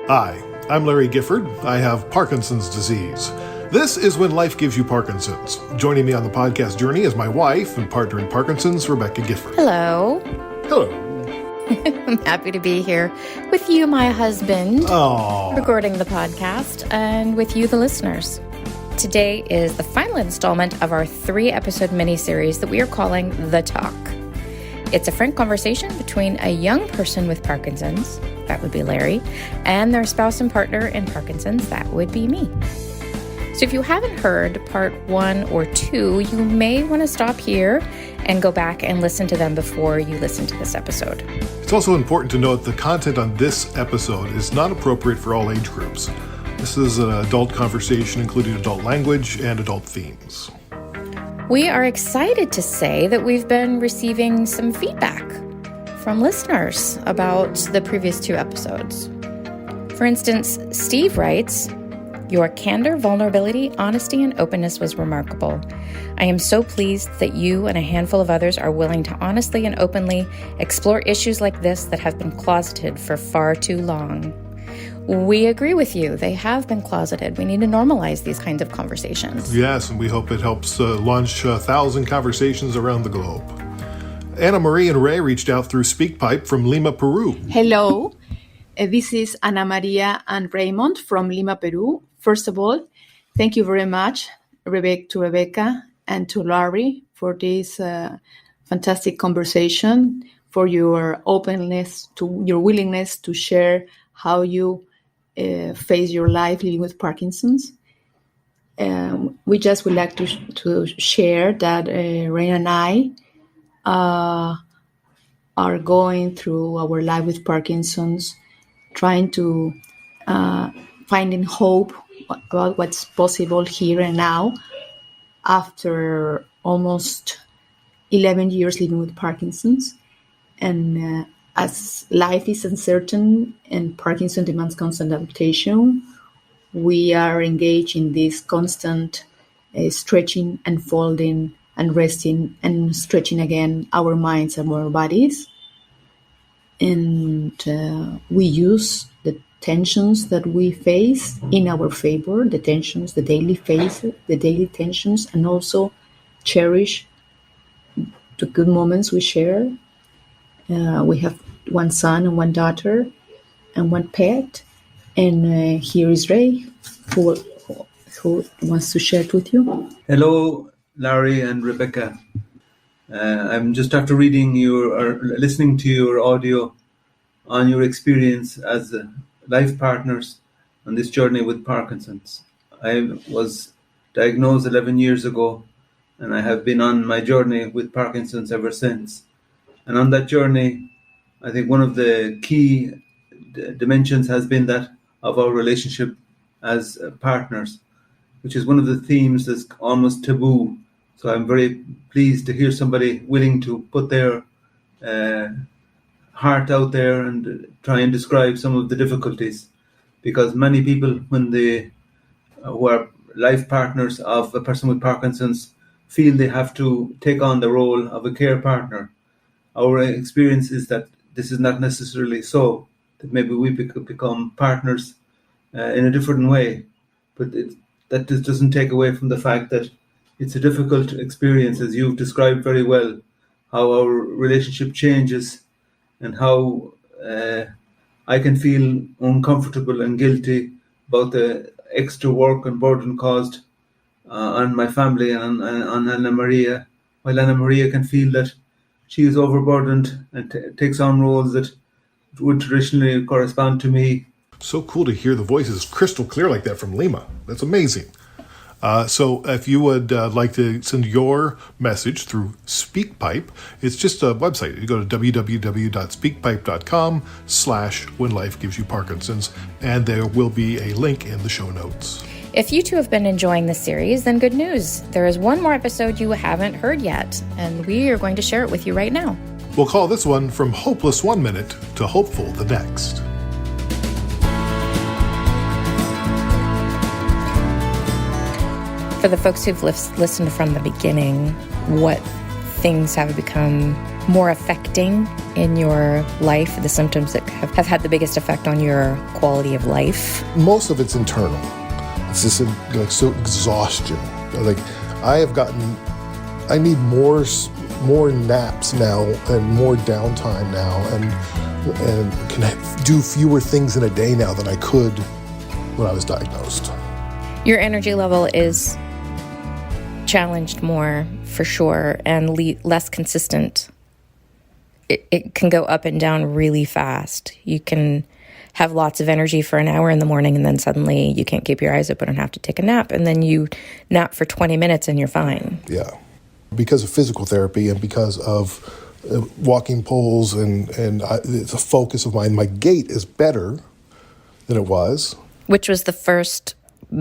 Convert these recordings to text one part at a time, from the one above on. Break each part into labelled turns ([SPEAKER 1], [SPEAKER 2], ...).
[SPEAKER 1] Hi, I'm Larry Gifford. I have Parkinson's disease. This is When Life Gives You Parkinson's. Joining me on the podcast journey is my wife and partner in Parkinson's, Rebecca Gifford.
[SPEAKER 2] Hello.
[SPEAKER 1] Hello.
[SPEAKER 2] I'm happy to be here with you, my husband, recording the podcast, and with you, the listeners. Today is the final installment of our 3-episode miniseries that we are calling The Talk. It's a frank conversation between a young person with Parkinson's, that would be Larry, and their spouse and partner in Parkinson's, that would be me. So if you haven't heard part 1 or 2, you may want to stop here and go back and listen to them before you listen to this episode.
[SPEAKER 1] It's also important to note the content on this episode is not appropriate for all age groups. This is an adult conversation including adult language and adult themes.
[SPEAKER 2] We are excited to say that we've been receiving some feedback from listeners about the previous 2 episodes. For instance, Steve writes, "Your candor, vulnerability, honesty, and openness was remarkable. I am so pleased that you and a handful of others are willing to honestly and openly explore issues like this that have been closeted for far too long." We agree with you. They have been closeted. We need to normalize these kinds of conversations.
[SPEAKER 1] Yes, and we hope it helps launch 1,000 conversations around the globe. Anna Marie and Ray reached out through SpeakPipe from Lima, Peru.
[SPEAKER 3] Hello, this is Ana Maria and Raymond from Lima, Peru. First of all, thank you very much, Rebecca and to Larry for this fantastic conversation, for your openness, to your willingness to share how you face your life living with Parkinson's. We just would like to share that Ray and I are going through our life with Parkinson's, trying to finding hope about what's possible here and now after almost 11 years living with Parkinson's. And as life is uncertain and Parkinson demands constant adaptation, we are engaged in this constant stretching and folding and resting and stretching again our minds and our bodies. And we use the tensions that we face in our favor, the tensions, the daily tensions, and also cherish the good moments we share. We have one son and one daughter and one pet. And here is Ray, who wants to share it with you.
[SPEAKER 4] Hello, Larry and Rebecca. I'm just after listening to your audio on your experience as life partners on this journey with Parkinson's. I was diagnosed 11 years ago, and I have been on my journey with Parkinson's ever since. And on that journey, I think one of the key dimensions has been that of our relationship as partners, which is one of the themes that's almost taboo. So I'm very pleased to hear somebody willing to put their heart out there and try and describe some of the difficulties, because many people, when they who are life partners of a person with Parkinson's, feel they have to take on the role of a care partner. Our experience is that this is not necessarily so, that maybe we could become partners in a different way, but that doesn't take away from the fact that it's a difficult experience, as you've described very well, how our relationship changes and how I can feel uncomfortable and guilty about the extra work and burden caused on my family and on Ana Maria, while Ana Maria can feel that she is overburdened and takes on roles that would traditionally correspond to me.
[SPEAKER 1] So cool to hear the voices crystal clear like that from Lima. That's amazing. So if you would like to send your message through SpeakPipe, it's just a website. You go to www.speakpipe.com/whenlifegivesYouParkinson's, and there will be a link in the show notes.
[SPEAKER 2] If you two have been enjoying this series, then good news. There is one more episode you haven't heard yet, and we are going to share it with you right now.
[SPEAKER 1] We'll call this one From Hopeless 1 Minute to Hopeful the Next.
[SPEAKER 2] For the folks who've listened from the beginning, what things have become more affecting in your life, the symptoms that have had the biggest effect on your quality of life?
[SPEAKER 1] Most of it's internal. It's just like so exhaustion. Like I need more naps now and more downtime now, and can do fewer things in a day now than I could when I was diagnosed.
[SPEAKER 2] Your energy level is challenged more, for sure, and less consistent. It can go up and down really fast. You can have lots of energy for an hour in the morning, and then suddenly you can't keep your eyes open and have to take a nap, and then you nap for 20 minutes and you're fine.
[SPEAKER 1] Yeah. Because of physical therapy and because of walking poles and it's a focus of mine, my gait is better than it was. Which
[SPEAKER 2] was the first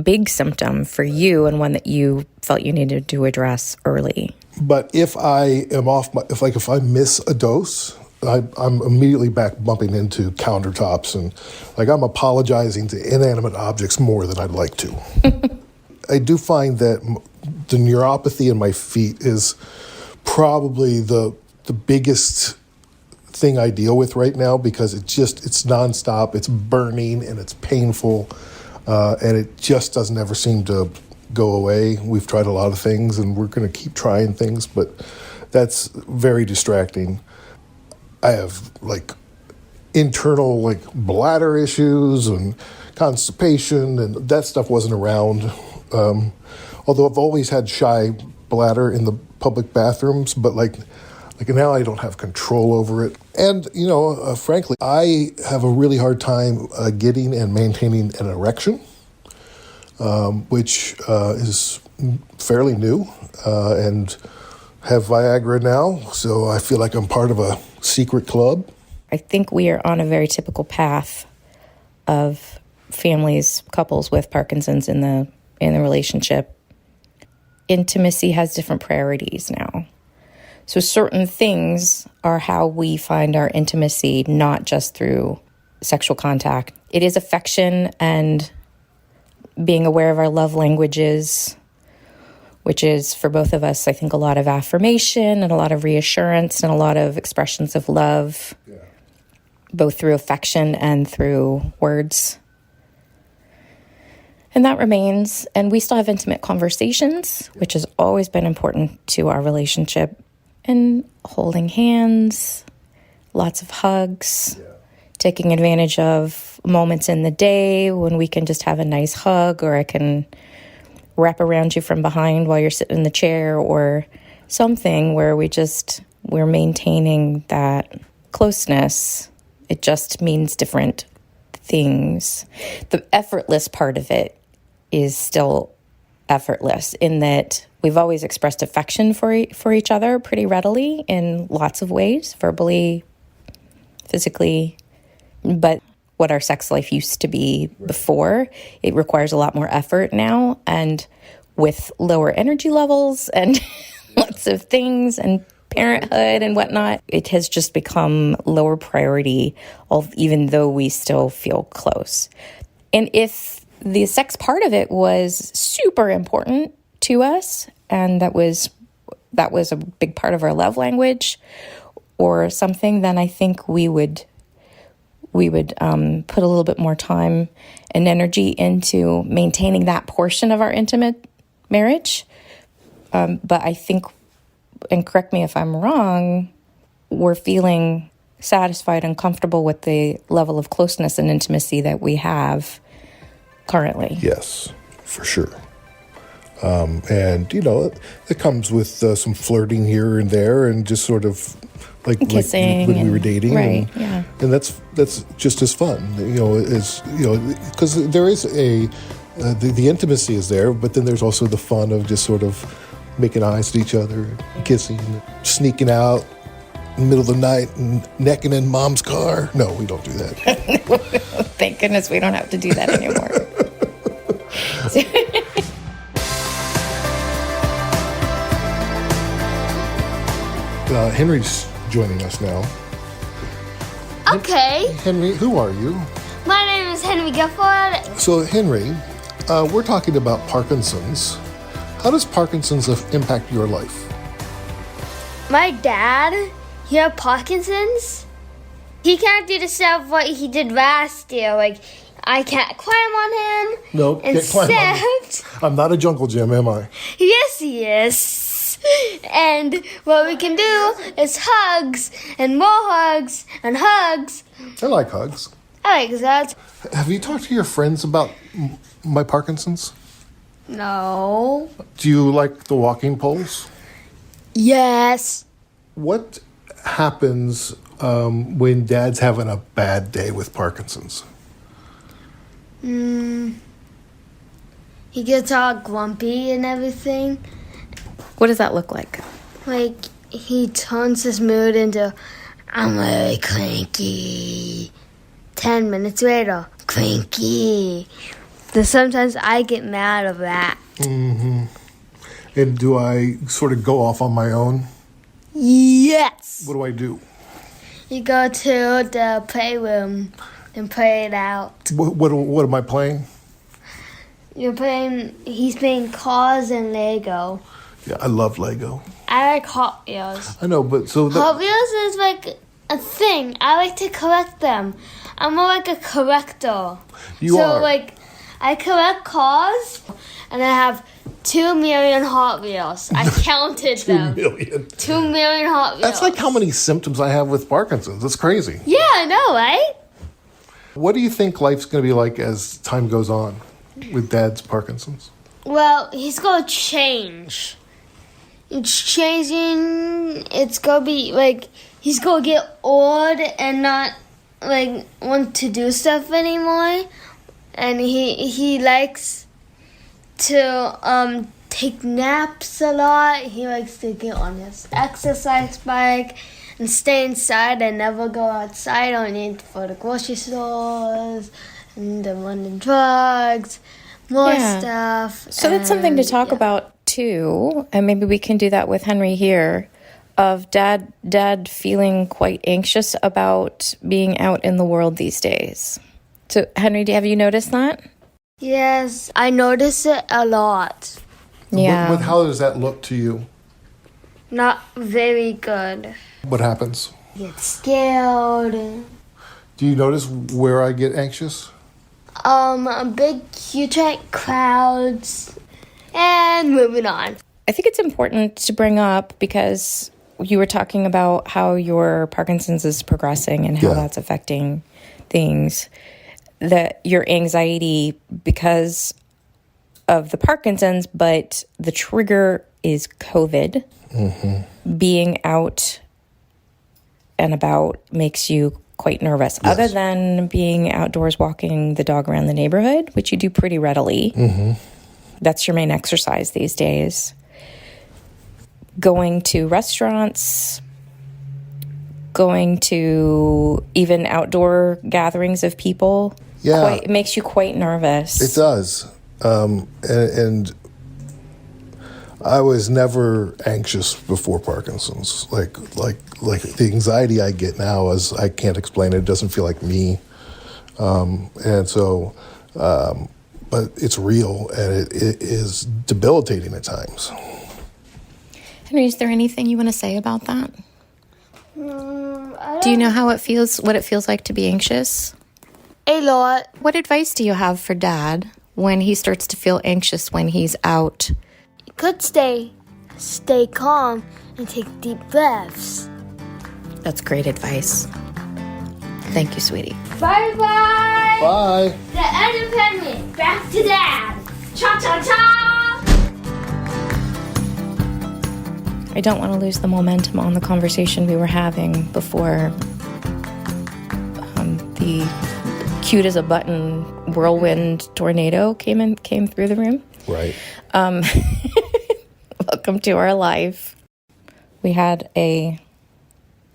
[SPEAKER 2] big symptom for you and one that you felt you needed to address early.
[SPEAKER 1] But if I am if I miss a dose, I'm immediately back bumping into countertops and I'm apologizing to inanimate objects more than I'd like to. I do find that the neuropathy in my feet is probably the biggest thing I deal with right now because it's nonstop, it's burning and it's painful, and it just doesn't ever seem to go away. We've tried a lot of things and we're going to keep trying things, but that's very distracting. I have internal bladder issues and constipation, and that stuff wasn't around. Although I've always had shy bladder in the public bathrooms, but now I don't have control over it. And, frankly, I have a really hard time getting and maintaining an erection, which is fairly new, and have Viagra now, so I feel like I'm part of a secret club.
[SPEAKER 2] I think we are on a very typical path of couples with Parkinson's in the relationship. Intimacy has different priorities now. So certain things are how we find our intimacy, not just through sexual contact. It is affection and being aware of our love languages, which is for both of us, I think, a lot of affirmation and a lot of reassurance and a lot of expressions of love, both through affection and through words. And that remains, and we still have intimate conversations, which has always been important to our relationship, and holding hands, lots of hugs, taking advantage of moments in the day when we can just have a nice hug, or I can wrap around you from behind while you're sitting in the chair, or something where we're maintaining that closeness. It just means different things. The effortless part of it is still effortless in that we've always expressed affection for each other pretty readily in lots of ways, verbally, physically. But what our sex life used to be before, it requires a lot more effort now. And with lower energy levels and lots of things and parenthood and whatnot, it has just become lower priority, even though we still feel close. And if the sex part of it was super important to us, and that was a big part of our love language or something, then I think we would put a little bit more time and energy into maintaining that portion of our intimate marriage. But I think, and correct me if I'm wrong, we're feeling satisfied and comfortable with the level of closeness and intimacy that we have currently.
[SPEAKER 1] Yes, for sure. And, it comes with some flirting here and there and just sort of
[SPEAKER 2] kissing
[SPEAKER 1] when we were dating.
[SPEAKER 2] Right,
[SPEAKER 1] and that's just as fun, because there is the intimacy is there, but then there's also the fun of just sort of making eyes at each other, kissing, sneaking out in the middle of the night and necking in mom's car. No, we don't do that.
[SPEAKER 2] Thank goodness we don't have to do that anymore.
[SPEAKER 1] Henry's joining us now.
[SPEAKER 5] Okay.
[SPEAKER 1] Henry, who are you?
[SPEAKER 5] My name is Henry Gifford.
[SPEAKER 1] So, Henry, we're talking about Parkinson's. How does Parkinson's impact your life?
[SPEAKER 5] My dad, he had Parkinson's. He can't do the stuff what he did last year. Like, I can't climb on him.
[SPEAKER 1] No, can't climb on me. I'm not a jungle gym, am I?
[SPEAKER 5] Yes, he is. And what we can do is hugs and more hugs and hugs.
[SPEAKER 1] I like hugs.
[SPEAKER 5] I like that.
[SPEAKER 1] Have you talked to your friends about my Parkinson's?
[SPEAKER 5] No.
[SPEAKER 1] Do you like the walking poles?
[SPEAKER 5] Yes.
[SPEAKER 1] What happens when Dad's having a bad day with Parkinson's?
[SPEAKER 5] He gets all grumpy and everything.
[SPEAKER 2] What does that look like?
[SPEAKER 5] Like, he turns his mood into, I'm really cranky. 10 minutes later, cranky. So sometimes I get mad of that.
[SPEAKER 1] Mm-hmm. And do I sort of go off on my own?
[SPEAKER 5] Yes.
[SPEAKER 1] What do I do?
[SPEAKER 5] You go to the playroom and play it out.
[SPEAKER 1] What am I playing?
[SPEAKER 5] He's playing cars and Lego.
[SPEAKER 1] Yeah, I love Lego.
[SPEAKER 5] I like Hot Wheels.
[SPEAKER 1] I know, but so...
[SPEAKER 5] Hot Wheels is like a thing. I like to collect them. I'm more like a collector.
[SPEAKER 1] You are.
[SPEAKER 5] Like, I collect cars, and I have 2 million Hot Wheels. I counted
[SPEAKER 1] 2
[SPEAKER 5] them.
[SPEAKER 1] 2 million.
[SPEAKER 5] 2 million Hot Wheels.
[SPEAKER 1] That's like how many symptoms I have with Parkinson's. That's crazy.
[SPEAKER 5] Yeah, I know, right?
[SPEAKER 1] What do you think life's going to be like as time goes on with Dad's Parkinson's?
[SPEAKER 5] Well, he's going to change. It's changing. It's going to be, like, he's going to get old and not, like, want to do stuff anymore. And he likes to take naps a lot. He likes to get on his exercise bike and stay inside and never go outside only for the grocery stores and the London drugs, more stuff.
[SPEAKER 2] So that's something to talk about too, and maybe we can do that with Henry here, of dad feeling quite anxious about being out in the world these days. So Henry, have you noticed that?
[SPEAKER 5] Yes, I notice it a lot.
[SPEAKER 2] Yeah.
[SPEAKER 1] But how does that look to you?
[SPEAKER 5] Not very good.
[SPEAKER 1] What happens?
[SPEAKER 5] Get scared.
[SPEAKER 1] Do you notice where I get anxious?
[SPEAKER 5] Big, huge crowds. And moving on.
[SPEAKER 2] I think it's important to bring up because you were talking about how your Parkinson's is progressing and how that's affecting things. That your anxiety because of the Parkinson's, but the trigger is COVID. Mm-hmm. Being out and about makes you quite nervous. Yes. Other than being outdoors walking the dog around the neighborhood, which you do pretty readily. Mm-hmm. That's your main exercise these days. Going to restaurants, going to even outdoor gatherings of people. Yeah. It makes you quite nervous.
[SPEAKER 1] It does. And I was never anxious before Parkinson's. Like the anxiety I get now is I can't explain it. It doesn't feel like me. And so, but it's real and it is debilitating at times.
[SPEAKER 2] Henry, is there anything you want to say about that? Do you know how it feels, what it feels like to be anxious?
[SPEAKER 5] A lot.
[SPEAKER 2] What advice do you have for Dad when he starts to feel anxious when he's out?
[SPEAKER 5] You could stay calm and take deep breaths.
[SPEAKER 2] That's great advice. Thank you, sweetie.
[SPEAKER 5] Bye-bye.
[SPEAKER 1] Bye.
[SPEAKER 5] The end of Henry. Back to Dad. Cha-cha-cha.
[SPEAKER 2] I don't want to lose the momentum on the conversation we were having before the cute as a button whirlwind tornado came through the room.
[SPEAKER 1] Right.
[SPEAKER 2] Welcome to our life. We had a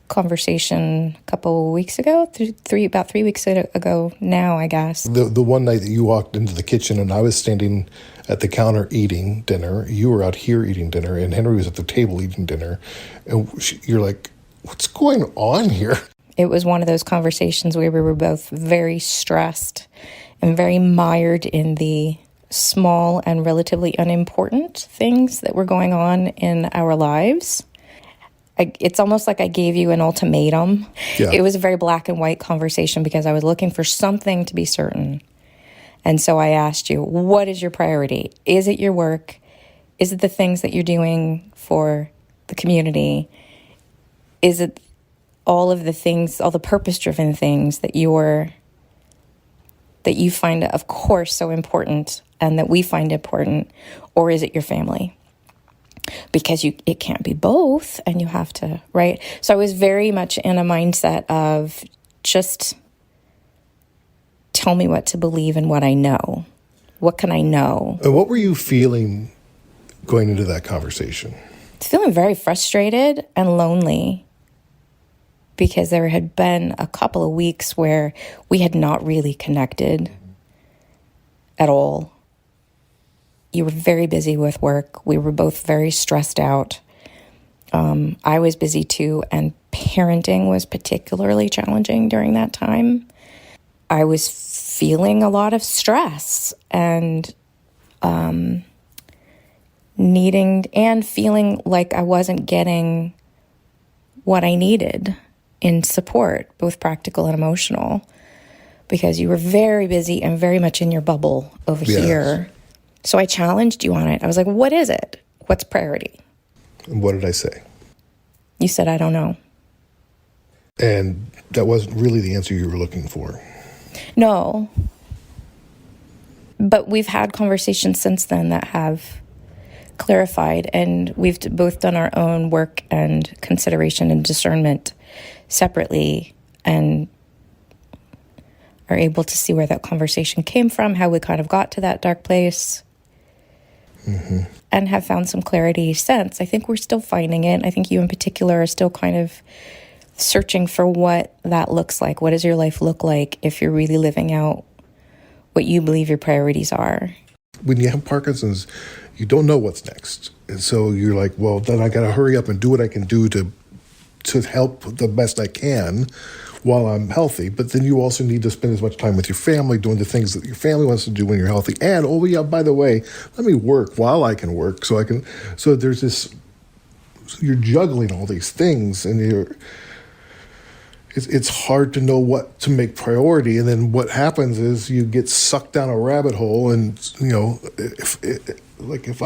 [SPEAKER 2] conversation a couple weeks ago, about 3 weeks ago now, I guess.
[SPEAKER 1] The one night that you walked into the kitchen and I was standing at the counter eating dinner, you were out here eating dinner, and Henry was at the table eating dinner, and you're like, what's going on here?
[SPEAKER 2] It was one of those conversations where we were both very stressed and very mired in the small and relatively unimportant things that were going on in our lives. it's almost like I gave you an ultimatum.
[SPEAKER 1] Yeah.
[SPEAKER 2] It was a very black and white conversation because I was looking for something to be certain. And so I asked you, what is your priority? Is it your work? Is it the things that you're doing for the community? Is it all of the things, all the purpose-driven things that you find, of course, so important and that we find important? Or is it your family? Because it can't be both, and you have to, right? So I was very much in a mindset of just tell me what to believe and what I know. What can I know?
[SPEAKER 1] And what were you feeling going into that conversation?
[SPEAKER 2] Feeling very frustrated and lonely because there had been a couple of weeks where we had not really connected at all. You were very busy with work. We were both very stressed out. I was busy too, and parenting was particularly challenging during that time. I was feeling a lot of stress and feeling like I wasn't getting what I needed in support, both practical and emotional, because you were very busy and very much in your bubble over here. So I challenged you on it. I was like, what is it? What's priority?
[SPEAKER 1] And what did I say?
[SPEAKER 2] You said, I don't know.
[SPEAKER 1] And that wasn't really the answer you were looking for.
[SPEAKER 2] No. But we've had conversations since then that have clarified, and we've both done our own work and consideration and discernment separately, and are able to see where that conversation came from, how we kind of got to that dark place. And have found some clarity since. I think we're still finding it. I think you in particular are still kind of searching for what that looks like. What does your life look like if you're really living out what you believe your priorities are?
[SPEAKER 1] When you have Parkinson's, you don't know what's next. And so you're like, well, then I got to hurry up and do what I can do to help the best I can while I'm healthy. But then you also need to spend as much time with your family, doing the things that your family wants to do when you're healthy. And, oh yeah, by the way, let me work while I can work. So there's this, you're juggling all these things, and it's hard to know what to make priority. And then what happens is you get sucked down a rabbit hole, and, if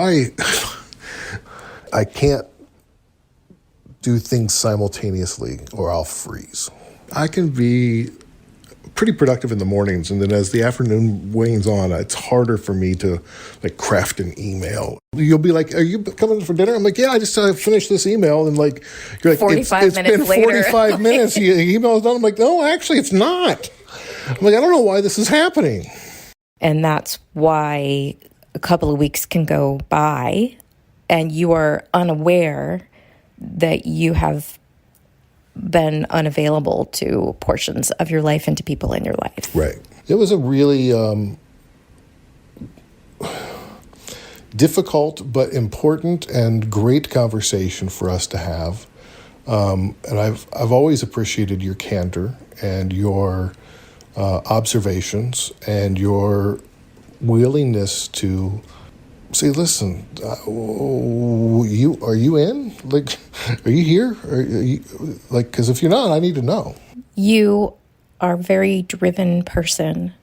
[SPEAKER 1] I can't do things simultaneously or I'll freeze. I can be pretty productive in the mornings, and then as the afternoon wanes on, it's harder for me to craft an email. You'll be like, "Are you coming for dinner?" I'm like, "Yeah, I just finished this email," and you're like,
[SPEAKER 2] 45
[SPEAKER 1] it's
[SPEAKER 2] minutes
[SPEAKER 1] been
[SPEAKER 2] later.
[SPEAKER 1] 45 minutes. The email is done. I'm like, "No, actually, it's not." I'm like, "I don't know why this is happening,"
[SPEAKER 2] and that's why a couple of weeks can go by, and you are unaware that you have been unavailable to portions of your life and to people in your life.
[SPEAKER 1] Right. It was a really difficult but important and great conversation for us to have. And I've always appreciated your candor and your observations and your willingness to say, listen, are you in? Are you here? Because if you're not, I need to know.
[SPEAKER 2] You are a very driven person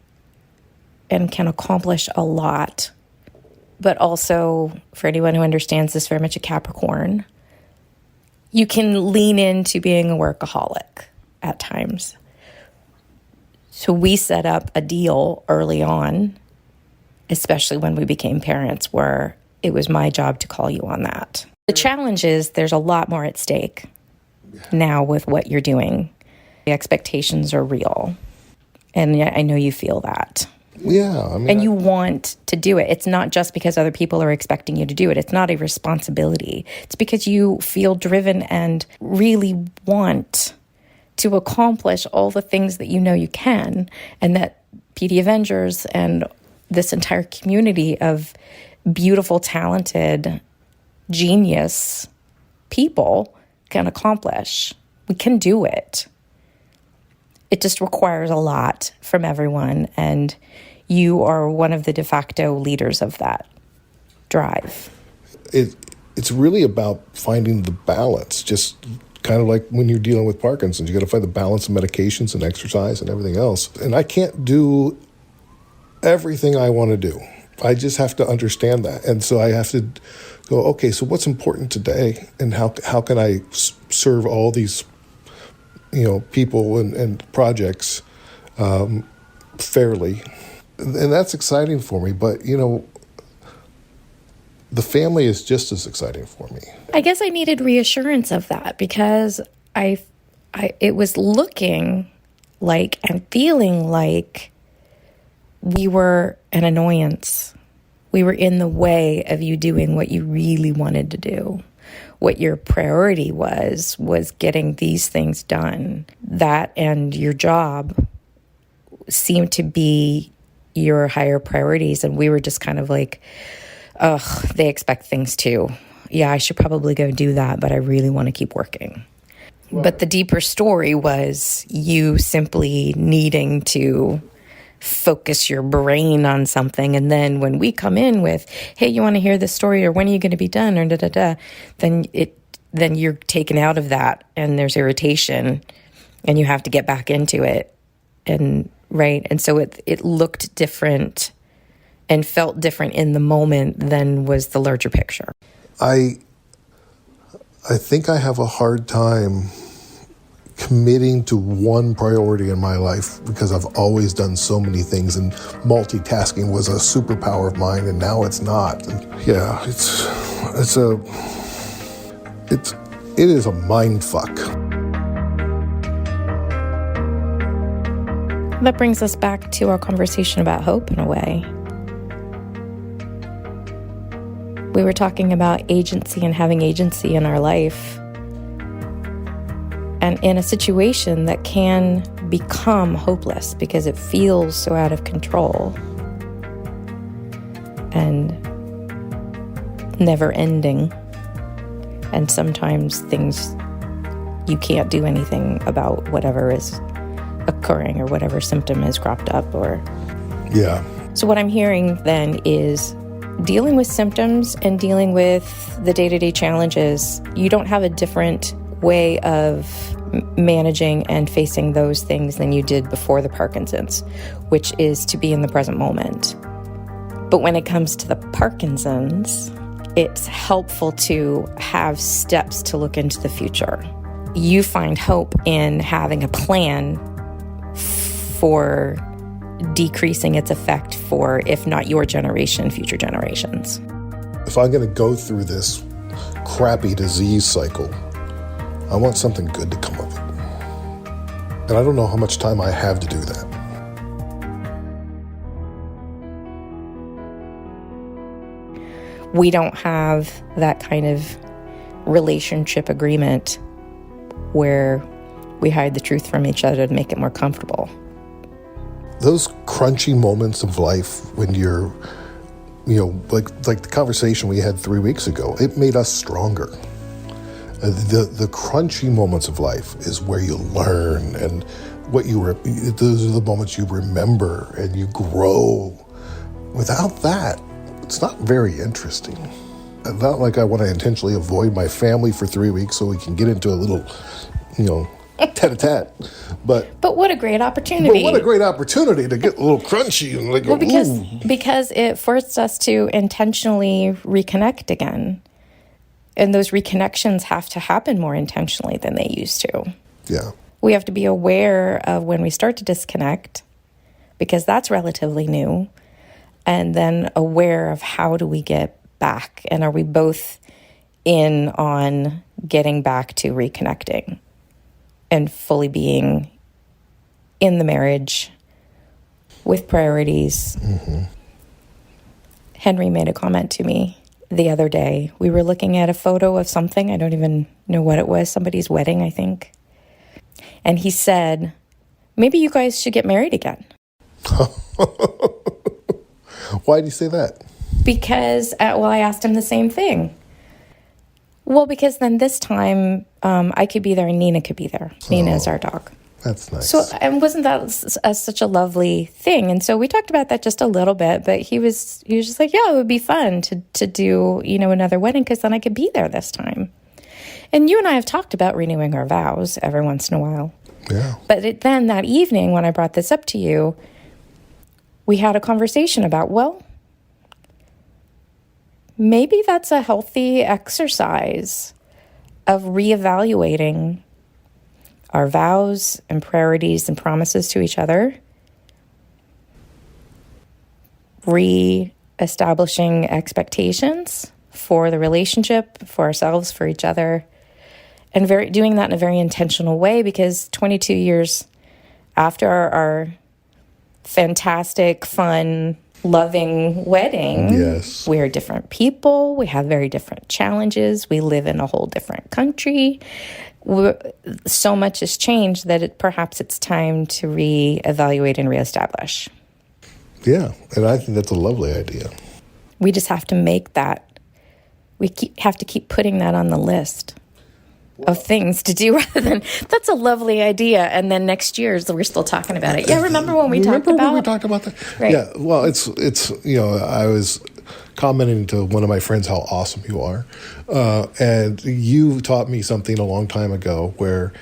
[SPEAKER 2] and can accomplish a lot, but also, for anyone who understands this, very much a Capricorn. You can lean into being a workaholic at times. So we set up a deal early on, especially when we became parents, where it was my job to call you on that. The challenge is there's a lot more at stake now with what you're doing. The expectations are real. And I know you feel that.
[SPEAKER 1] Yeah.
[SPEAKER 2] And you want to do it. It's not just because other people are expecting you to do it. It's not a responsibility. It's because you feel driven and really want to accomplish all the things that you know you can, and that PD Avengers and this entire community of beautiful, talented, genius people can accomplish. We can do it. It just requires a lot from everyone, and you are one of the de facto leaders of that drive.
[SPEAKER 1] it's really about finding the balance, just kind of like when you're dealing with Parkinson's. You got to find the balance of medications and exercise and everything else. And I can't do everything I want to do. I just have to understand that. And so I have to go, okay, so what's important today, and how can I serve all these, people and projects fairly. And that's exciting for me. But, the family is just as exciting for me.
[SPEAKER 2] I guess I needed reassurance of that, because it was looking like and feeling like we were an annoyance. We were in the way of you doing what you really wanted to do. What your priority was getting these things done. That and your job seemed to be your higher priorities. And we were just kind of like, ugh, they expect things too. Yeah, I should probably go do that, but I really want to keep working. Right. But the deeper story was you simply needing to focus your brain on something. And then when we come in with, hey, you want to hear this story, or when are you going to be done, or da-da-da, then you're taken out of that, and there's irritation, and you have to get back into it. And right. And so it looked different and felt different in the moment than was the larger picture.
[SPEAKER 1] I think I have a hard time committing to one priority in my life, because I've always done so many things, and multitasking was a superpower of mine, and now it's not. And yeah, it is a mind fuck.
[SPEAKER 2] That brings us back to our conversation about hope in a way. We were talking about agency and having agency in our life. And in a situation that can become hopeless because it feels so out of control and never ending. And sometimes things, you can't do anything about whatever is occurring or whatever symptom has cropped up.
[SPEAKER 1] Yeah.
[SPEAKER 2] So what I'm hearing then is dealing with symptoms and dealing with the day-to-day challenges. You don't have a different way of managing and facing those things than you did before the Parkinson's, which is to be in the present moment. But when it comes to the Parkinson's, it's helpful to have steps to look into the future. You find hope in having a plan for decreasing its effect for, if not your generation, future generations.
[SPEAKER 1] If I'm going to go through this crappy disease cycle, I want something good to come of it. And I don't know how much time I have to do that.
[SPEAKER 2] We don't have that kind of relationship agreement where we hide the truth from each other to make it more comfortable.
[SPEAKER 1] Those crunchy moments of life when you're, like the conversation we had 3 weeks ago, it made us stronger. The crunchy moments of life is where you learn, and those are the moments you remember and you grow. Without that, it's not very interesting. Not like I want to intentionally avoid my family for 3 weeks so we can get into a little, tete-a-tete. But
[SPEAKER 2] what a great opportunity.
[SPEAKER 1] But what a great opportunity to get a little crunchy and like,
[SPEAKER 2] because it forced us to intentionally reconnect again. And those reconnections have to happen more intentionally than they used to.
[SPEAKER 1] Yeah.
[SPEAKER 2] We have to be aware of when we start to disconnect, because that's relatively new. And then aware of how do we get back? And are we both in on getting back to reconnecting and fully being in the marriage with priorities?
[SPEAKER 1] Mm-hmm.
[SPEAKER 2] Henry made a comment to me the other day. We were looking at a photo of something. I don't even know what it was. Somebody's wedding, I think. And he said, maybe you guys should get married again.
[SPEAKER 1] Why do you say that?
[SPEAKER 2] Because, I asked him the same thing. Well, because then this time I could be there and Nina could be there. Nina is our dog.
[SPEAKER 1] That's nice.
[SPEAKER 2] So, and wasn't that such a lovely thing? And so we talked about that just a little bit, but he was just like, yeah, it would be fun to do, another wedding, because then I could be there this time. And you and I have talked about renewing our vows every once in a while.
[SPEAKER 1] Yeah.
[SPEAKER 2] But then that evening when I brought this up to you, we had a conversation about, well, maybe that's a healthy exercise of reevaluating our vows and priorities and promises to each other, re-establishing expectations for the relationship, for ourselves, for each other, and doing that in a very intentional way, because 22 years after our fantastic, fun, loving wedding,
[SPEAKER 1] yes,
[SPEAKER 2] we're different people. We have very different challenges. We live in a whole different country. So much has changed that perhaps it's time to reevaluate and reestablish.
[SPEAKER 1] Yeah, and I think that's a lovely idea.
[SPEAKER 2] We just have to make that. Have to keep putting that on the list of things to do, rather than, that's a lovely idea, and then next year we're still talking about it. Yeah, remember when we talked
[SPEAKER 1] about that?
[SPEAKER 2] Right.
[SPEAKER 1] Yeah, well, it's I was commenting to one of my friends how awesome you are, and you taught me something a long time ago, where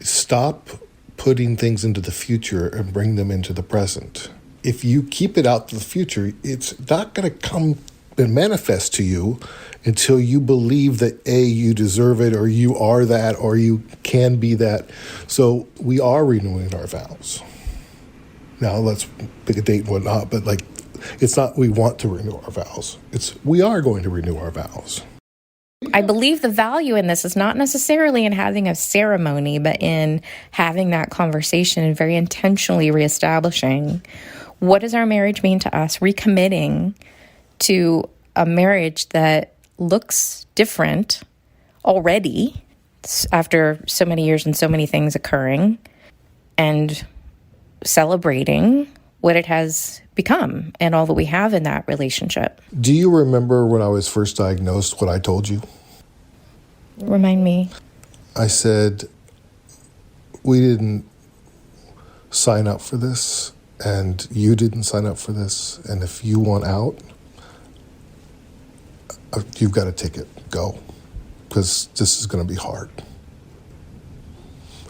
[SPEAKER 1] stop putting things into the future and bring them into the present. If you keep it out to the future, it's not going to come and manifest to you until you believe that A, you deserve it, or you are that, or you can be that. So we are renewing our vows. Now let's pick a date and whatnot, but it's not we want to renew our vows. It's we are going to renew our vows.
[SPEAKER 2] I believe the value in this is not necessarily in having a ceremony, but in having that conversation and very intentionally reestablishing, what does our marriage mean to us? Recommitting to a marriage that looks different already after so many years and so many things occurring, and celebrating what it has become and all that we have in that relationship.
[SPEAKER 1] Do you remember when I was first diagnosed what I told you?
[SPEAKER 2] Remind me.
[SPEAKER 1] I said, we didn't sign up for this, and you didn't sign up for this, and if you want out, you've got a ticket. Go. Because this is going to be hard.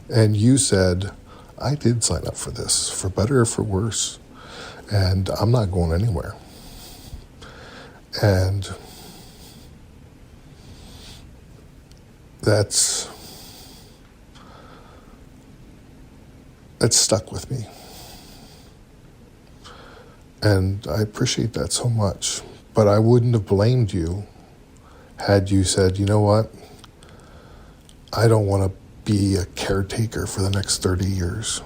[SPEAKER 1] And you said, I did sign up for this, for better or for worse, and I'm not going anywhere. And that stuck with me. And I appreciate that so much. But I wouldn't have blamed you had you said, you know what, I don't want to be a caretaker for the next 30 years.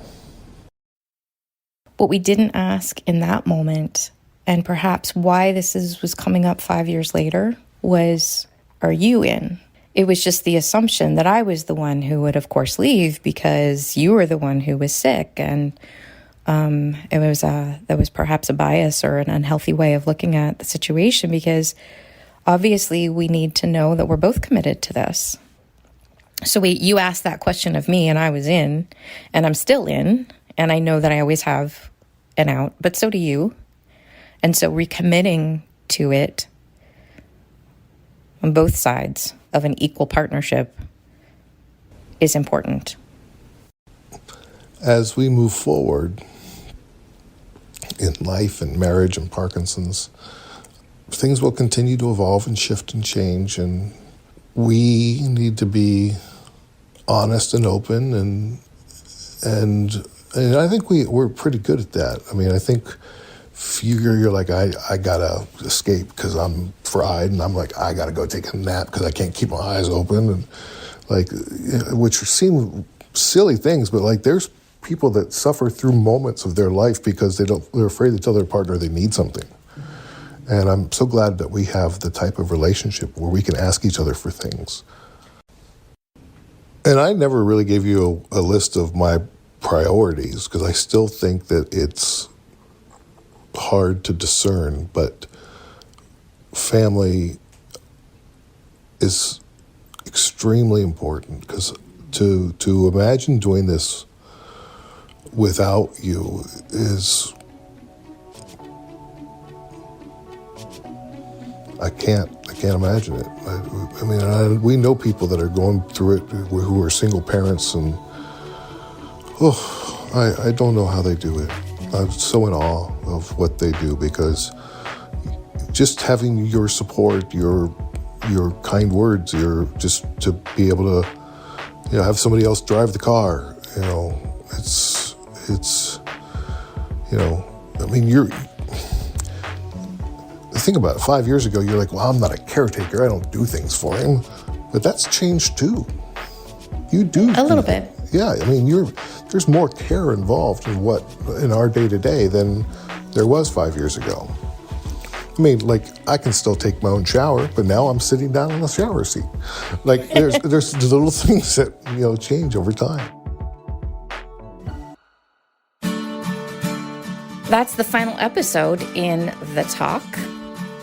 [SPEAKER 2] What we didn't ask in that moment, and perhaps why this was coming up 5 years later, was, are you in? It was just the assumption that I was the one who would, of course, leave because you were the one who was sick. And that was perhaps a bias or an unhealthy way of looking at the situation, because obviously we need to know that we're both committed to this. So you asked that question of me, and I was in, and I'm still in, and I know that I always have an out, but so do you. And so recommitting to it on both sides of an equal partnership is important.
[SPEAKER 1] As we move forward in life and marriage and Parkinson's, things will continue to evolve and shift and change, and we need to be honest and open, and I think we're pretty good at that. I mean, I think you're like, I gotta escape because I'm fried, and I'm like, I gotta go take a nap because I can't keep my eyes open, and which seem silly things, but there's people that suffer through moments of their life because they're afraid to tell their partner they need something. And I'm so glad that we have the type of relationship where we can ask each other for things. And I never really gave you a list of my priorities because I still think that it's hard to discern, but family is extremely important, because to imagine doing this without you is, I can't imagine it. I mean, we know people that are going through it who are single parents, and I don't know how they do it. I'm so in awe of what they do, because just having your support, your kind words, just to be able to, have somebody else drive the car, it's I mean, think about it. 5 years ago, you're like, well, I'm not a caretaker. I don't do things for him. But that's changed too. You do.
[SPEAKER 2] A little bit.
[SPEAKER 1] Yeah. I mean, there's more care involved in our day-to-day than there was 5 years ago. I mean, like, I can still take my own shower, but now I'm sitting down in the shower seat. Like, there's little things that, change over time.
[SPEAKER 2] That's the final episode in The Talk.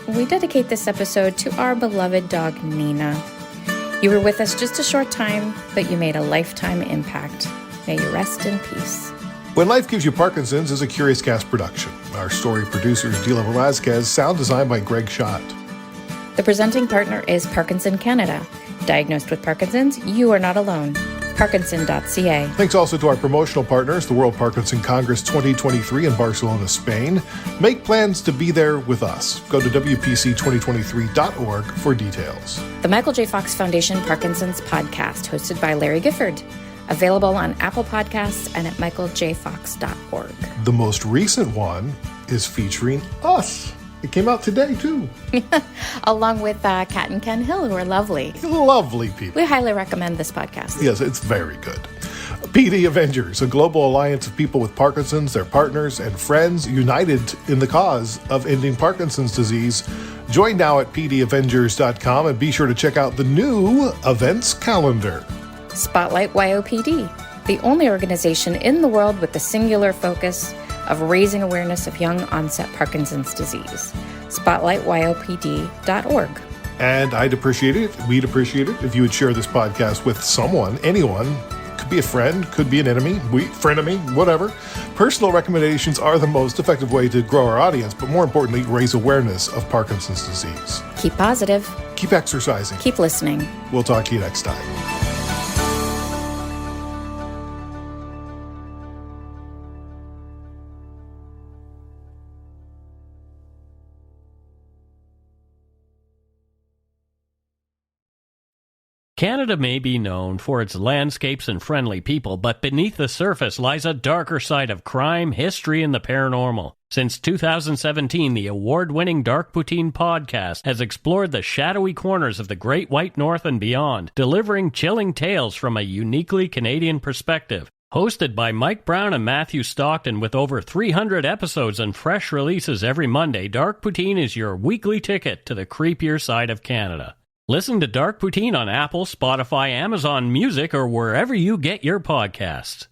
[SPEAKER 2] We dedicate this episode to our beloved dog, Nina. You were with us just a short time, but you made a lifetime impact. May you rest in peace.
[SPEAKER 1] When Life Gives You Parkinson's is a Curious Cast production. Our story producers, Dila, Velazquez, sound designed by Greg Schott.
[SPEAKER 2] The presenting partner is Parkinson Canada. Diagnosed with Parkinson's, you are not alone. Parkinson.ca.
[SPEAKER 1] Thanks also to our promotional partners, the World Parkinson Congress 2023 in Barcelona, Spain. Make plans to be there with us. Go to WPC2023.org for details.
[SPEAKER 2] The Michael J. Fox Foundation Parkinson's podcast, hosted by Larry Gifford. Available on Apple Podcasts and at michaeljfox.org.
[SPEAKER 1] The most recent one is featuring us. It came out today, too.
[SPEAKER 2] Along with Kat and Ken Hill, who are lovely.
[SPEAKER 1] Lovely people.
[SPEAKER 2] We highly recommend this podcast.
[SPEAKER 1] Yes, it's very good. PD Avengers, a global alliance of people with Parkinson's, their partners, and friends united in the cause of ending Parkinson's disease. Join now at pdavengers.com and be sure to check out the new events calendar.
[SPEAKER 2] Spotlight YOPD, the only organization in the world with the singular focus of raising awareness of young onset Parkinson's disease. SpotlightYOPD.org.
[SPEAKER 1] And we'd appreciate it if you would share this podcast with someone, anyone. Could be a friend, could be an enemy, frenemy, whatever. Personal recommendations are the most effective way to grow our audience, but more importantly, raise awareness of Parkinson's disease.
[SPEAKER 2] Keep positive.
[SPEAKER 1] Keep exercising.
[SPEAKER 2] Keep listening.
[SPEAKER 1] We'll talk to you next time.
[SPEAKER 6] Canada may be known for its landscapes and friendly people, but beneath the surface lies a darker side of crime, history, and the paranormal. Since 2017, the award-winning Dark Poutine podcast has explored the shadowy corners of the Great White North and beyond, delivering chilling tales from a uniquely Canadian perspective. Hosted by Mike Brown and Matthew Stockton with over 300 episodes and fresh releases every Monday, Dark Poutine is your weekly ticket to the creepier side of Canada. Listen to Dark Poutine on Apple, Spotify, Amazon Music, or wherever you get your podcasts.